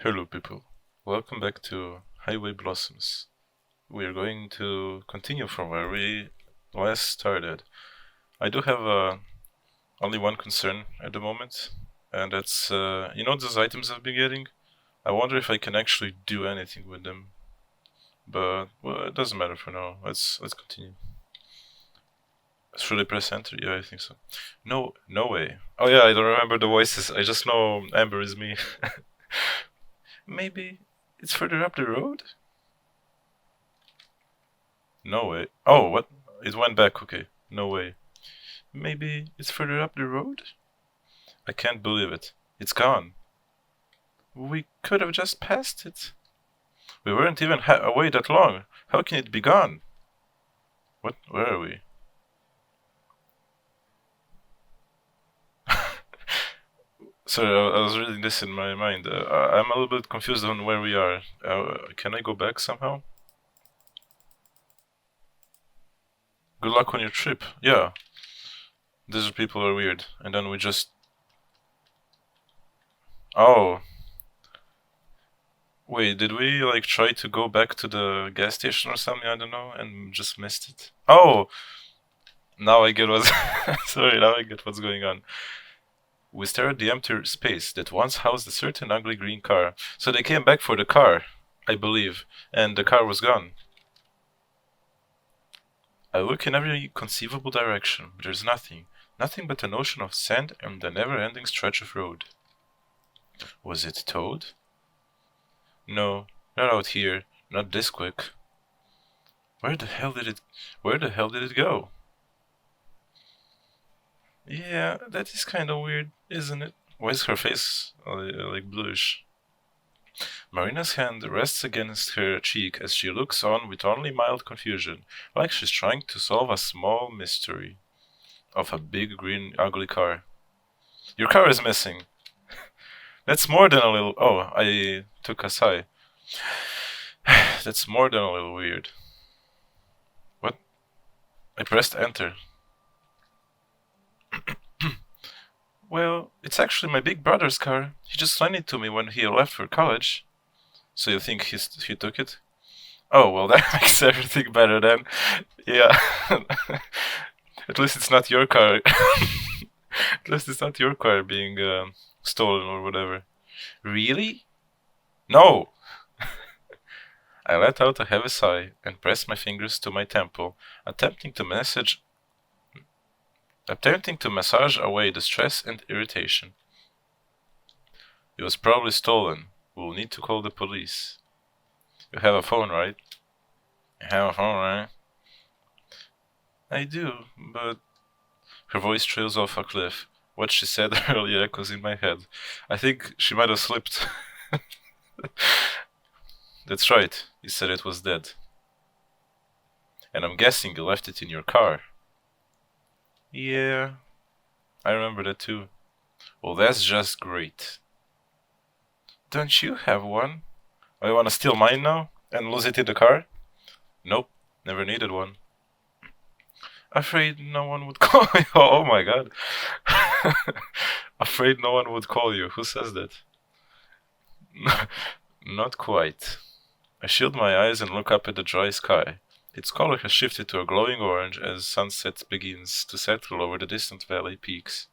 Hello, people. Welcome back to Highway Blossoms. We are going to continue from where we last started. I do have only one concern at the moment, and that's those items I've been getting. I wonder if I can actually do anything with them, but well, it doesn't matter for now. Let's continue. Should I press enter? Yeah, I think so. No way. Oh yeah, I don't remember the voices. I just know Amber is me. Maybe it's further up the road. No way. Oh, what? It went back, okay. No way. Maybe it's further up the road? I can't believe it. It's gone. We could have just passed it. We weren't even away that long. How can it be gone? What? Where are we? Sorry, I was reading this in my mind. I'm a little bit confused on where we are. Can I go back somehow? Good luck on your trip. Yeah. These people are weird. And then we just... Oh. Wait, did we like try to go back to the gas station or something? I don't know, and just missed it. Oh, now I get what's sorry. Now I get what's going on. We stare at the empty space that once housed a certain ugly green car. So they came back for the car, I believe, and the car was gone. I look in every conceivable direction, but there's nothing. Nothing but an ocean of sand and a never-ending stretch of road. Was it towed? No, not out here. Not this quick. Where the hell did it go? Yeah, that is kind of weird, isn't it? Why is her face like bluish? Marina's hand rests against her cheek as she looks on with only mild confusion, like she's trying to solve a small mystery of a big green ugly car. Your car is missing. That's more than a little. Oh, I took a sigh. That's more than a little weird. What? I pressed enter. Well, it's actually my big brother's car. He just lent it to me when he left for college. So you think he took it? Oh, well, that makes everything better then. Yeah. At least it's not your car. At least it's not your car being stolen or whatever. Really? No! I let out a heavy sigh and pressed my fingers to my temple, attempting to massage away the stress and irritation. It was probably stolen. We'll need to call the police. You have a phone, right? You have a phone, right? I do, but... Her voice trails off a cliff. What she said earlier echoes in my head. I think she might have slipped. That's right, you said it was dead. And I'm guessing you left it in your car. Yeah, I remember that too. Well, that's just great. Don't you have one? Oh, you wanna steal mine now? And lose it in the car? Nope, never needed one. Afraid no one would call you. Oh my god. Afraid no one would call you. Who says that? Not quite. I shield my eyes and look up at the dry sky. Its color has shifted to a glowing orange as sunset begins to settle over the distant valley peaks.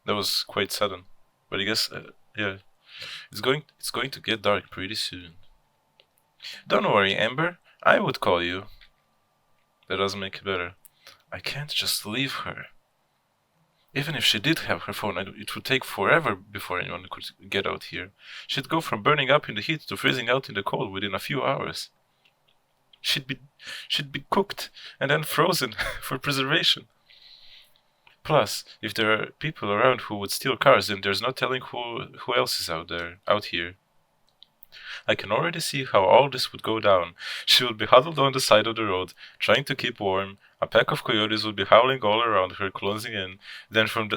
That was quite sudden, but I guess, yeah, it's going to get dark pretty soon. Don't worry, Amber. I would call you. That doesn't make it better. I can't just leave her. Even if she did have her phone, it would take forever before anyone could get out here. She'd go from burning up in the heat to freezing out in the cold within a few hours. She'd be cooked and then frozen for preservation. Plus, if there are people around who would steal cars, then there's no telling who else is out here. I can already see how all this would go down. She would be huddled on the side of the road, trying to keep warm. A pack of coyotes would be howling all around her, closing in. Then from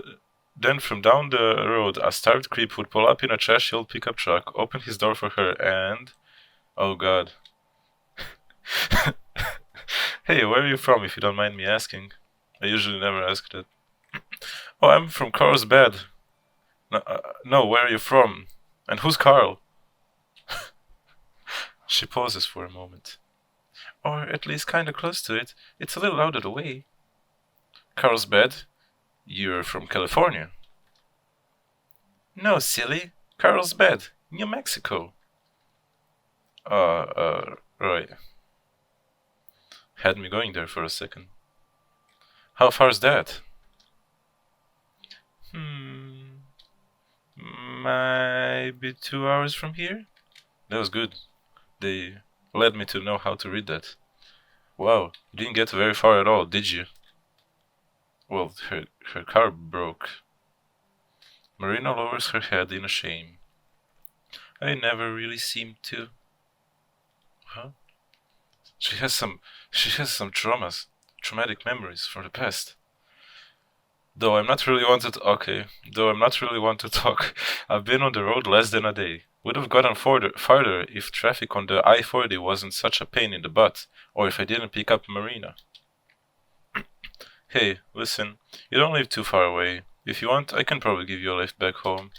down the road, a starved creep would pull up in a trash-filled pickup truck, open his door for her, and... Oh god. Hey, where are you from, if you don't mind me asking? I usually never ask that. Oh, I'm from Carlsbad. No, where are you from? And who's Carl? She pauses for a moment. Or at least kinda close to it. It's a little out of the way. Carl's bed? You're from California. No, silly. Carlsbad, New Mexico. Right. Had me going there for a second. How far's that? Maybe 2 hours from here? That was good. They led me to know how to read that. Wow, you didn't get very far at all, did you? Well, her car broke. Marina lowers her head in shame. I never really seemed to. Huh? She has some traumatic memories from the past. Though I'm not really one to talk. I've been on the road less than a day. Would have gotten farther if traffic on the I-40 wasn't such a pain in the butt, or if I didn't pick up Marina. Hey, listen, you don't live too far away. If you want, I can probably give you a lift back home.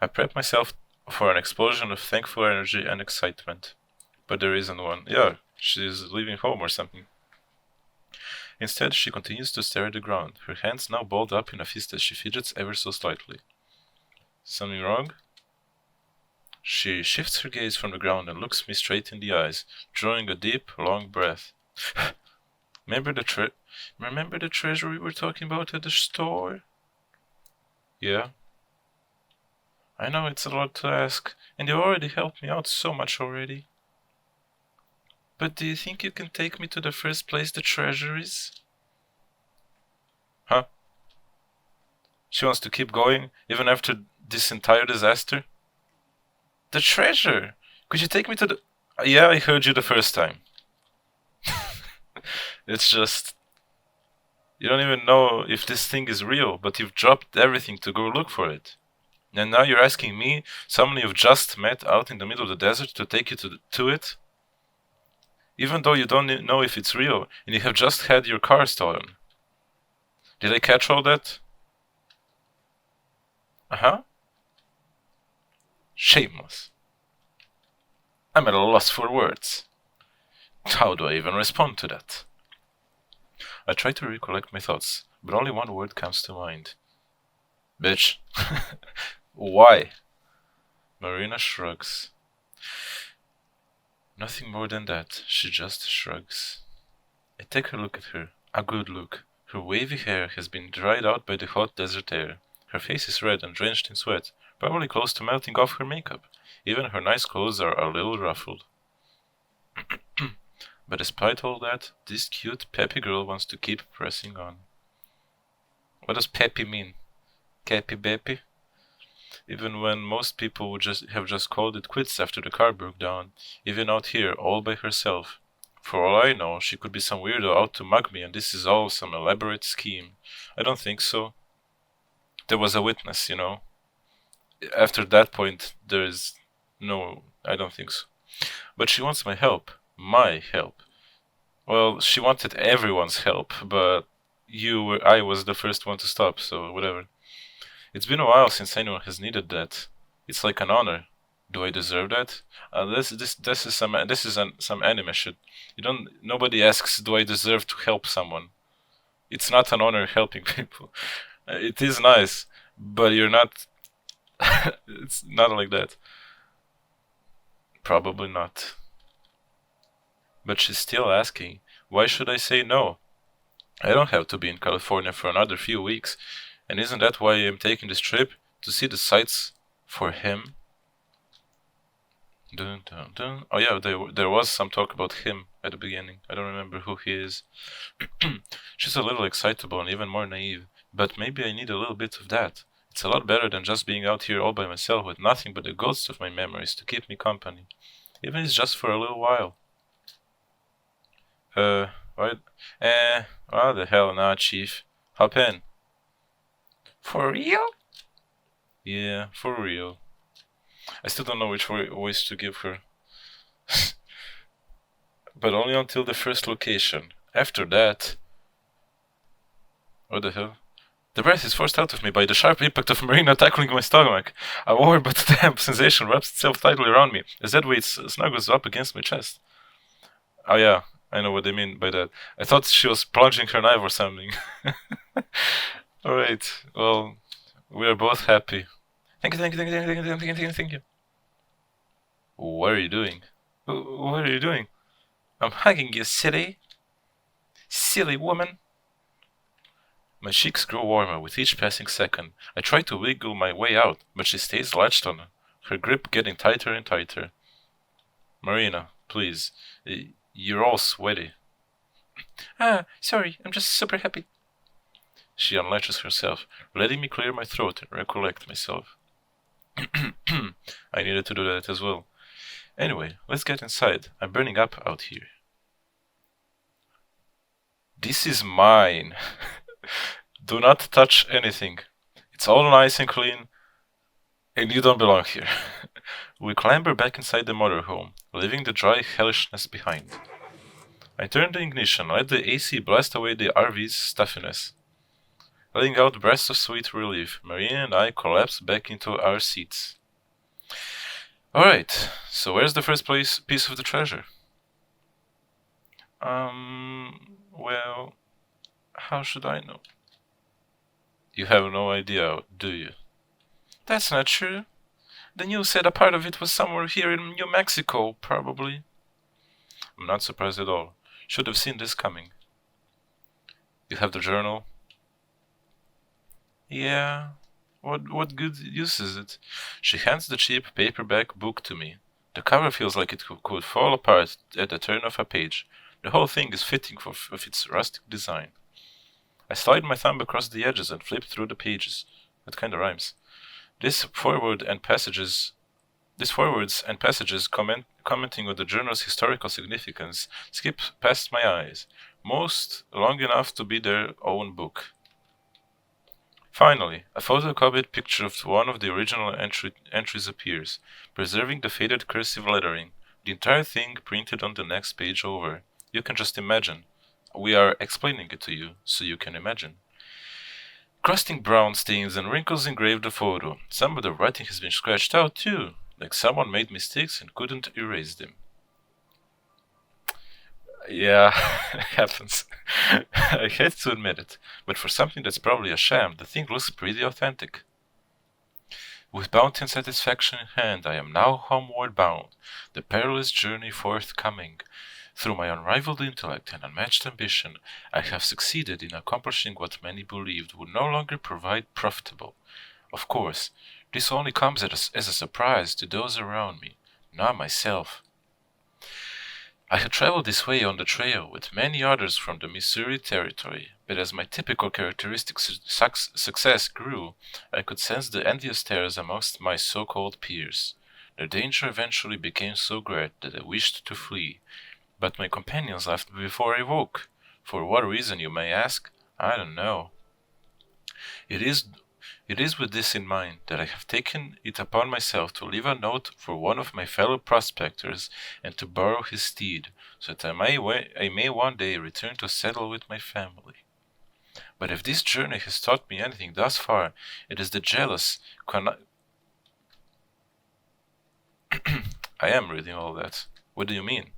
I prep myself for an explosion of thankful energy and excitement. But there isn't one. Yeah, she's leaving home or something. Instead, she continues to stare at the ground, her hands now balled up in a fist as she fidgets ever so slightly. Something wrong? She shifts her gaze from the ground and looks me straight in the eyes, drawing a deep, long breath. Remember the treasure we were talking about at the store? Yeah. I know it's a lot to ask, and you already helped me out so much already. But do you think you can take me to the first place the treasure is? Huh? She wants to keep going, even after this entire disaster? The treasure! Could you take me to the... Yeah, I heard you the first time. It's just... You don't even know if this thing is real, but you've dropped everything to go look for it. And now you're asking me, someone you've just met out in the middle of the desert, to take you to it? Even though you don't know if it's real, and you have just had your car stolen. Did I catch all that? Uh-huh. Shameless. I'm at a loss for words. How do I even respond to that? I try to recollect my thoughts, but only one word comes to mind. Bitch. Why? Marina shrugs. Nothing more than that, she just shrugs. I take a look at her, a good look. Her wavy hair has been dried out by the hot desert air. Her face is red and drenched in sweat, probably close to melting off her makeup. Even her nice clothes are a little ruffled. But despite all that, this cute, peppy girl wants to keep pressing on. What does peppy mean? Cappy beppy? Even when most people would just called it quits after the car broke down, even out here, all by herself. For all I know, she could be some weirdo out to mug me, and this is all some elaborate scheme. I don't think so. There was a witness, you know. After that point, there is no... I don't think so. But she wants my help. My help. Well, she wanted everyone's help, but I was the first one to stop, so whatever. It's been a while since anyone has needed that. It's like an honor. Do I deserve that? This is some anime shit. Nobody asks, do I deserve to help someone? It's not an honor helping people. It is nice, but you're not. It's not like that. Probably not. But she's still asking. Why should I say no? I don't have to be in California for another few weeks. And isn't that why I'm taking this trip? To see the sights for him? Dun, dun, dun. Oh yeah, there was some talk about him at the beginning. I don't remember who he is. She's a little excitable and even more naive, but maybe I need a little bit of that. It's a lot better than just being out here all by myself with nothing but the ghosts of my memories to keep me company. Even if it's just for a little while. What? What the hell now, Chief? Hop in. For real? Yeah, for real. I still don't know which voice to give her. But only until the first location. After that... What the hell? The breath is forced out of me by the sharp impact of Marina tackling my stomach. A warm but damp sensation wraps itself tightly around me as that weight snuggles up against my chest. Oh yeah, I know what they mean by that. I thought she was plunging her knife or something. Alright, well, we are both happy. Thank you, thank you, thank you, thank you, thank you, thank you, thank you. What are you doing? What are you doing? I'm hugging you, silly woman. My cheeks grow warmer with each passing second. I try to wiggle my way out, but she stays latched on, her grip getting tighter and tighter. Marina, please. You're all sweaty. Sorry, I'm just super happy. She unlatches herself, letting me clear my throat and recollect myself. I needed to do that as well. Anyway, let's get inside. I'm burning up out here. This is mine. Do not touch anything. It's all nice and clean, and you don't belong here. We clamber back inside the motorhome, leaving the dry hellishness behind. I turn the ignition, let the AC blast away the RV's stuffiness. Letting out breaths of sweet relief, Marina and I collapse back into our seats. Alright, so where's the first piece of the treasure? Well, how should I know? You have no idea, do you? That's not true. The news said a part of it was somewhere here in New Mexico, probably. I'm not surprised at all. Should have seen this coming. You have the journal? Yeah. What good use is it? She hands the cheap paperback book to me. The cover feels like it could fall apart at the turn of a page. The whole thing is fitting of its rustic design. I slide my thumb across the edges and flip through the pages. That kinda rhymes. These forwards and passages commenting on the journal's historical significance skip past my eyes, most long enough to be their own book. Finally, a photocopied picture of one of the original entries appears, preserving the faded cursive lettering, the entire thing printed on the next page over. You can just imagine. We are explaining it to you, so you can imagine. Crusting brown stains and wrinkles engrave the photo. Some of the writing has been scratched out too, like someone made mistakes and couldn't erase them. Yeah, it happens. I hate to admit it, but for something that's probably a sham, the thing looks pretty authentic. With bounty and satisfaction in hand, I am now homeward bound, the perilous journey forthcoming. Through my unrivaled intellect and unmatched ambition, I have succeeded in accomplishing what many believed would no longer prove profitable. Of course, this only comes as a surprise to those around me, not myself. I had traveled this way on the trail with many others from the Missouri Territory, but as my typical characteristic success grew, I could sense the envious stares amongst my so-called peers. The danger eventually became so great that I wished to flee, but my companions left before I woke. For what reason, you may ask? I don't know. It is with this in mind that I have taken it upon myself to leave a note for one of my fellow prospectors and to borrow his steed, so that I may one day return to settle with my family. But if this journey has taught me anything thus far, it is the jealous I am reading all that. What do you mean?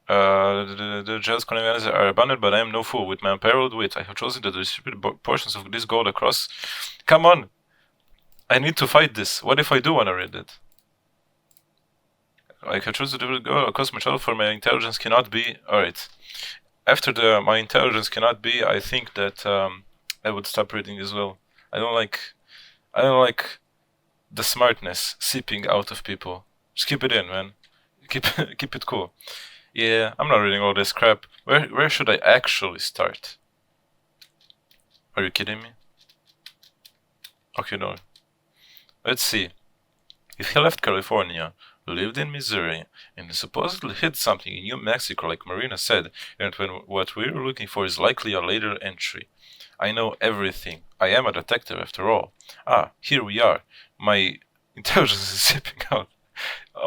The jealous connivance are abundant, but I am no fool. With my unparalleled wit, I have chosen to distribute portions of this gold across. Come on! I need to fight this. What if I do want to read it? I have chosen to go across my travel, for my intelligence cannot be. Alright. After my intelligence cannot be, I think that I would stop reading as well. I don't like the smartness seeping out of people. Just keep it in, man. Keep it cool. Yeah, I'm not reading all this crap. Where should I actually start? Are you kidding me? Okay, no. Let's see. If he left California, lived in Missouri, and supposedly hid something in New Mexico like Marina said, and when what we're looking for is likely a later entry. I know everything. I am a detective after all. Ah, here we are. My intelligence is zipping out.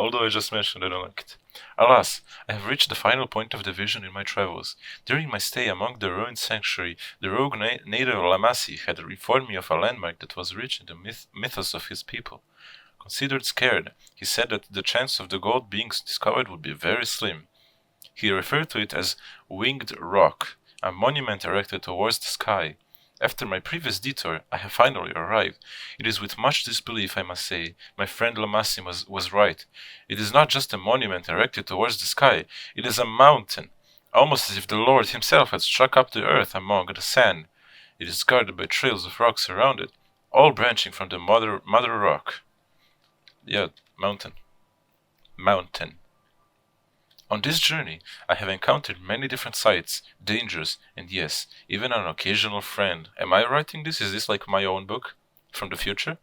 Although I just mentioned I don't like it. Alas, I have reached the final point of the vision in my travels. During my stay among the ruined sanctuary, the rogue native Lamasi had informed me of a landmark that was rich in the mythos of his people. Considered scared, he said that the chance of the gold being discovered would be very slim. He referred to it as Winged Rock, a monument erected towards the sky. After my previous detour, I have finally arrived. It is with much disbelief, I must say. My friend Lamassim was right. It is not just a monument erected towards the sky, it is a mountain, almost as if the Lord himself had struck up the earth among the sand. It is guarded by trails of rocks around it, all branching from the mother rock. Yeah, mountain. Mountain. On this journey, I have encountered many different sights, dangers, and yes, even an occasional friend. Am I writing this? Is this like my own book from the future?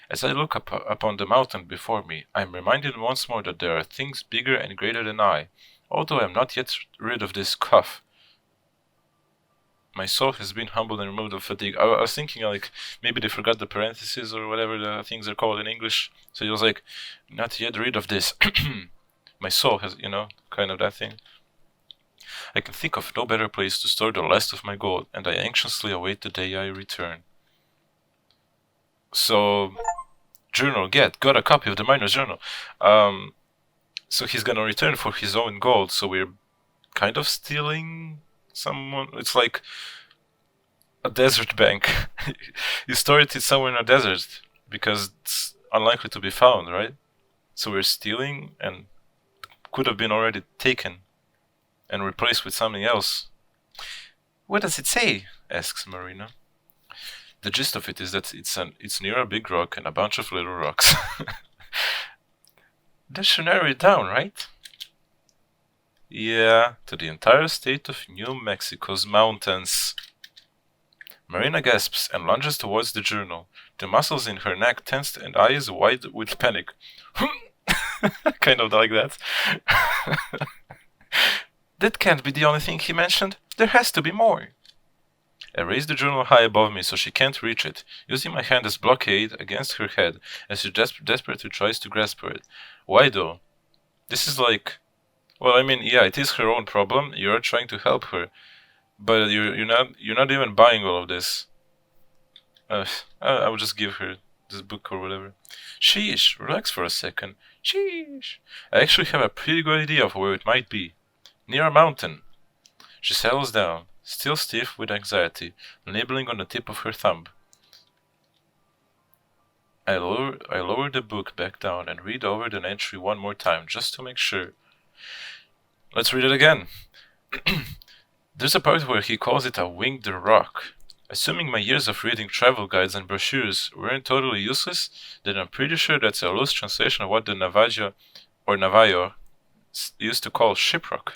As I look upon the mountain before me, I am reminded once more that there are things bigger and greater than I. Although I am not yet rid of this cough, my soul has been humbled and removed of fatigue. I was thinking like maybe they forgot the parentheses or whatever the things are called in English. So it was like, not yet rid of this. My soul has, kind of that thing. I can think of no better place to store the last of my gold, and I anxiously await the day I return. So, journal, got a copy of the miner's journal. So he's gonna return for his own gold, so we're kind of stealing someone. It's like a desert bank. You store it somewhere in a desert, because it's unlikely to be found, right? So we're stealing, and could have been already taken and replaced with something else. What does it say? Asks Marina. The gist of it is that it's near a big rock and a bunch of little rocks. That should narrow it down, right? Yeah, to the entire state of New Mexico's mountains. Marina gasps and lunges towards the journal, the muscles in her neck tensed and eyes wide with panic. Kind of like that. That can't be the only thing he mentioned. There has to be more. I raise the journal high above me so she can't reach it, using my hand as blockade against her head as she desperately tries to grasp for it. Why though? This is like... Well, I mean, yeah, it is her own problem. You're trying to help her, but you're not even buying all of this. I will just give her this book or whatever. Sheesh, relax for a second. Sheesh. I actually have a pretty good idea of where it might be. Near a mountain. She settles down, still stiff with anxiety, nibbling on the tip of her thumb. I lower the book back down and read over the entry one more time, just to make sure. Let's read it again. There's a part where he calls it a winged rock. Assuming my years of reading travel guides and brochures weren't totally useless, then I'm pretty sure that's a loose translation of what the Navajo used to call shiprock.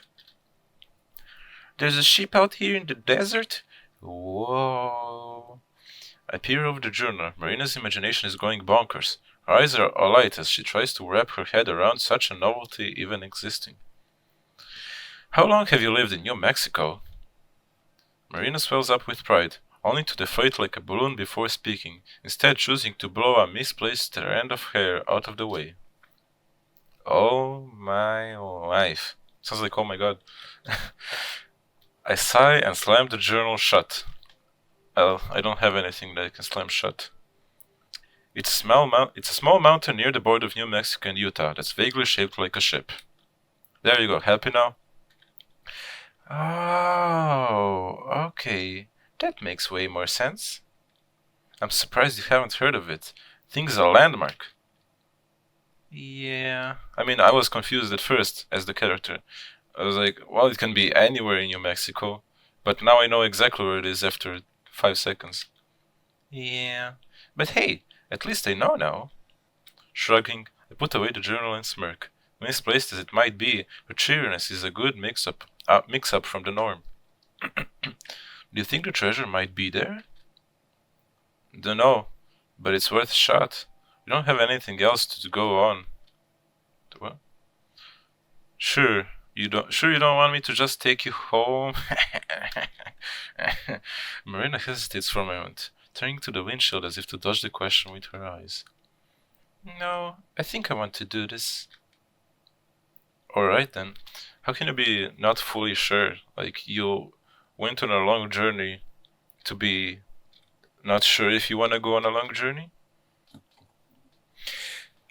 There's a ship out here in the desert? Whoa. I peer over the journal. Marina's imagination is going bonkers. Her eyes are alight as she tries to wrap her head around such a novelty even existing. How long have you lived in New Mexico? Marina swells up with pride, only to deflate like a balloon before speaking, instead choosing to blow a misplaced strand of hair out of the way. Oh my life. Sounds like oh my god. I sigh and slam the journal shut. Well, I don't have anything that I can slam shut. It's a small mountain near the border of New Mexico and Utah that's vaguely shaped like a ship. There you go, happy now? Oh, okay. That makes way more sense. I'm surprised you haven't heard of it. Thing's a landmark. Yeah. I mean, I was confused at first as the character. I was like, well, it can be anywhere in New Mexico. But now I know exactly where it is after 5 seconds. Yeah. But hey, at least I know now. Shrugging, I put away the journal and smirk. Misplaced as it might be, her cheeriness is a good mix-up from the norm. Do you think the treasure might be there? Dunno, but it's worth a shot. We don't have anything else to go on. What? Sure you don't want me to just take you home? Marina hesitates for a moment, turning to the windshield as if to dodge the question with her eyes. No, I think I want to do this. Alright then. How can you be not fully sure? Like, you went on a long journey to be not sure if you want to go on a long journey?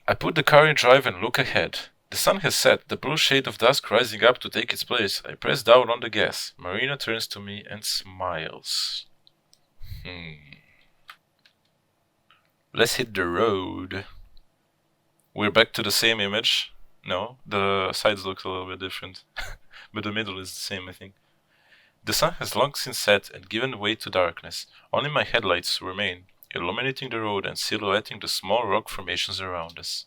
I put the car in drive and look ahead. The sun has set, the blue shade of dusk rising up to take its place. I press down on the gas. Marina turns to me and smiles. Let's hit the road. We're back to the same image. No, the sides look a little bit different. But the middle is the same, I think. The sun has long since set and given way to darkness. Only my headlights remain, illuminating the road and silhouetting the small rock formations around us.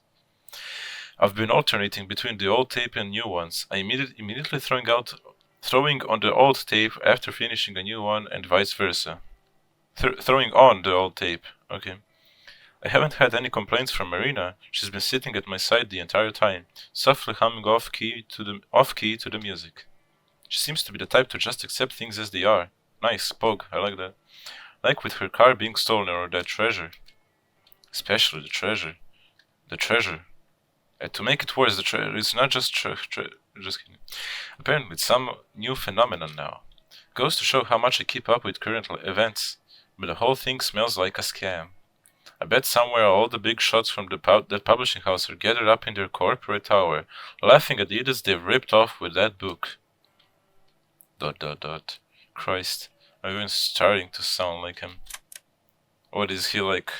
I've been alternating between the old tape and new ones. I immediately throwing on the old tape after finishing a new one, and vice versa. Throwing on the old tape. Okay. I haven't had any complaints from Marina. She's been sitting at my side the entire time, softly humming off key to the music. She seems to be the type to just accept things as they are. Nice, Pog, I like that. Like with her car being stolen or that treasure. Especially the treasure. The treasure. To make it worse, the treasure is not just just kidding. Apparently it's some new phenomenon now. Goes to show how much I keep up with current events. But the whole thing smells like a scam. I bet somewhere all the big shots from that publishing house are gathered up in their corporate tower, laughing at the idiots they've ripped off with that book. ... Christ, I'm even starting to sound like him. What is he like?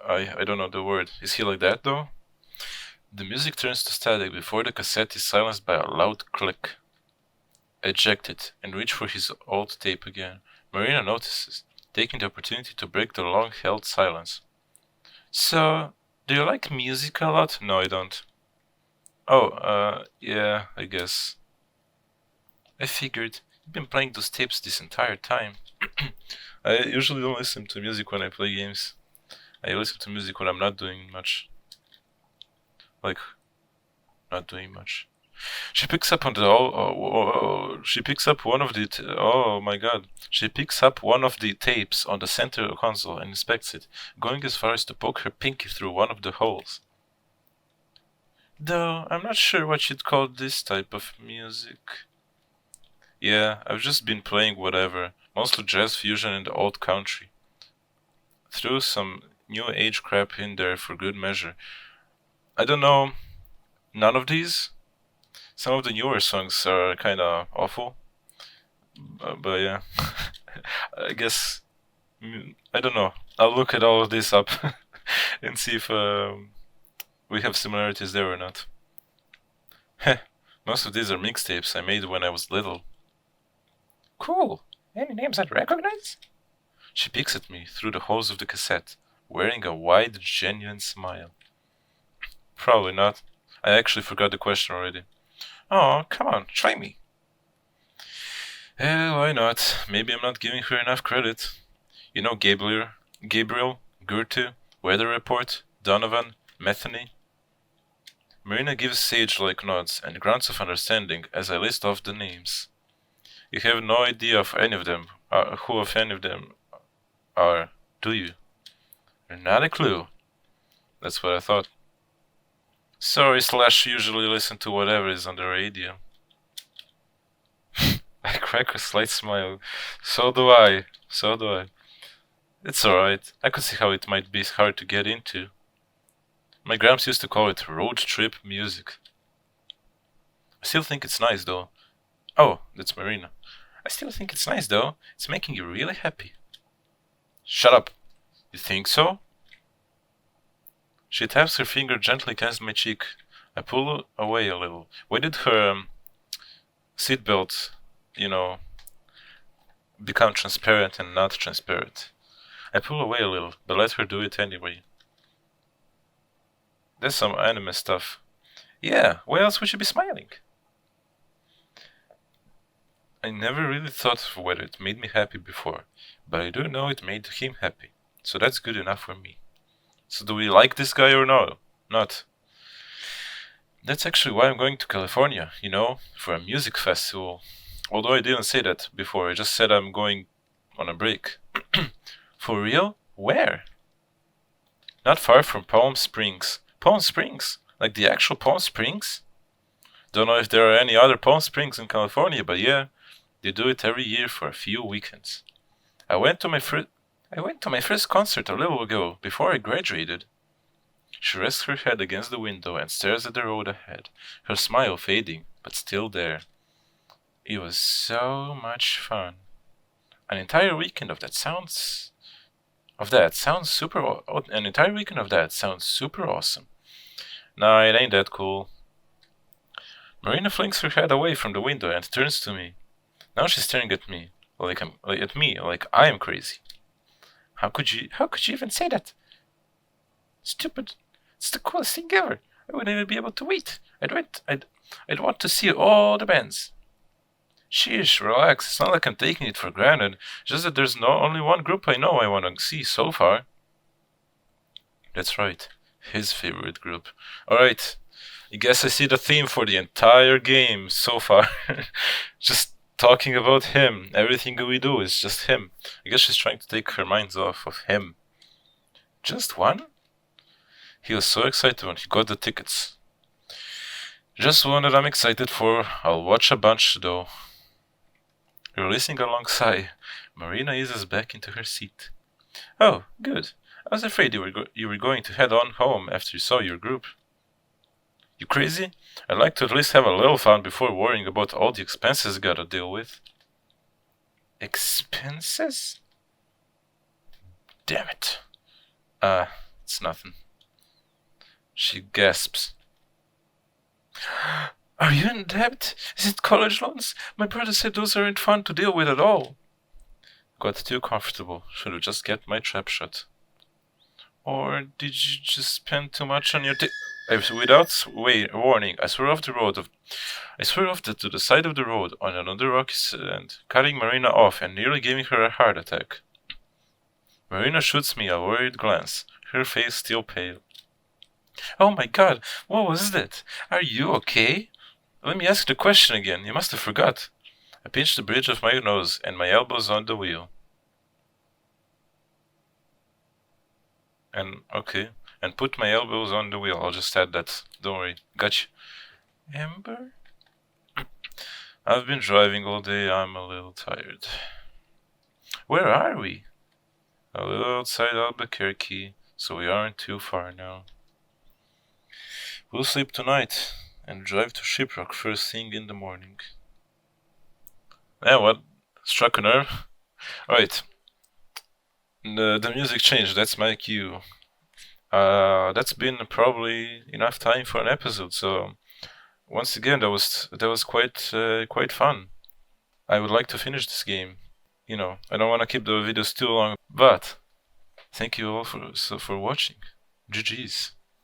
I don't know the word. Is he like that though? The music turns to static before the cassette is silenced by a loud click. I eject it and reach for his old tape again. Marina notices, taking the opportunity to break the long-held silence. So, do you like music a lot? No, I don't. Oh, yeah, I guess. I figured. You've been playing those tapes this entire time. I usually don't listen to music when I play games. I listen to music when I'm not doing much. Like, not doing much. She picks up on the she picks up one of the oh my god. She picks up one of the tapes on the center console and inspects it, going as far as to poke her pinky through one of the holes. Though I'm not sure what you'd call this type of music. Yeah, I've just been playing whatever, mostly jazz fusion and old country. Threw some new age crap in there for good measure. I don't know, none of these? Some of the newer songs are kinda awful. But yeah, I guess, I don't know. I'll look at all of this up and see if we have similarities there or not. Heh, most of these are mixtapes I made when I was little. Cool. Any names I'd recognize? She peeks at me through the holes of the cassette, wearing a wide, genuine smile. Probably not. I actually forgot the question already. Oh, come on, try me. Why not? Maybe I'm not giving her enough credit. You know Gabriel, Gertu, Weather Report, Donovan, Metheny? Marina gives sage-like nods and grunts of understanding as I list off the names. You have no idea of any of them, who of any of them are, do you? Not a clue. That's what I thought. Sorry, / usually listen to whatever is on the radio. I crack a slight smile. So do I. It's alright. I could see how it might be hard to get into. My gramps used to call it road trip music. I still think it's nice though. Oh, that's Marina. I still think it's nice though. It's making you really happy. Shut up. You think so? She taps her finger gently against my cheek. I pull away a little. Why did her seatbelt, become transparent and not transparent? I pull away a little, but let her do it anyway. That's some anime stuff. Yeah, why else would you be smiling? I never really thought of whether it made me happy before, but I do know it made him happy, so that's good enough for me. So do we like this guy or no? Not. That's actually why I'm going to California, for a music festival. Although I didn't say that before, I just said I'm going on a break. For real? Where? Not far from Palm Springs. Palm Springs? Like the actual Palm Springs? Don't know if there are any other Palm Springs in California, but yeah, they do it every year for a few weekends. I went to my first concert a little ago, before I graduated. She rests her head against the window and stares at the road ahead, her smile fading, but still there. It was so much fun. An entire weekend of that sounds super. An entire weekend of that sounds super awesome. Nah, it ain't that cool. Marina flings her head away from the window and turns to me. Now she's staring at me, like I am crazy. How could you even say that? Stupid. It's the coolest thing ever. I wouldn't even be able to wait. I'd want to see all the bands. Sheesh, relax. It's not like I'm taking it for granted. Just that there's only one group I know I want to see so far. That's right. His favorite group. Alright. I guess I see the theme for the entire game so far. Just talking about him. Everything we do is just him. I guess she's trying to take her minds off of him. Just one? He was so excited when he got the tickets. Just one that I'm excited for. I'll watch a bunch though. Releasing a long sigh, Marina eases back into her seat. Oh, good. I was afraid you were going to head on home after you saw your group. You crazy? I'd like to at least have a little fun before worrying about all the expenses I gotta deal with. Expenses? Damn it. It's nothing. She gasps. Are you in debt? Is it college loans? My brother said those aren't fun to deal with at all. Got too comfortable. Should have just kept my trap shut. Or did you just spend too much on your without warning, I swear off to the side of the road on another rocky sand, cutting Marina off and nearly giving her a heart attack. Marina shoots me a worried glance, her face still pale. Oh my god, what was that? Are you okay? Let me ask the question again. You must have forgot. I pinched the bridge of my nose and my elbows on the wheel. And put my elbows on the wheel. I'll just add that. Don't worry. Gotcha. Amber? I've been driving all day. I'm a little tired. Where are we? A little outside Albuquerque, so we aren't too far now. We'll sleep tonight and drive to Shiprock first thing in the morning. What? Struck a nerve? Alright. The music changed, that's my cue. That's been probably enough time for an episode, so once again that was quite fun. I would like to finish this game. I don't want to keep the videos too long, but thank you all for watching. GG's.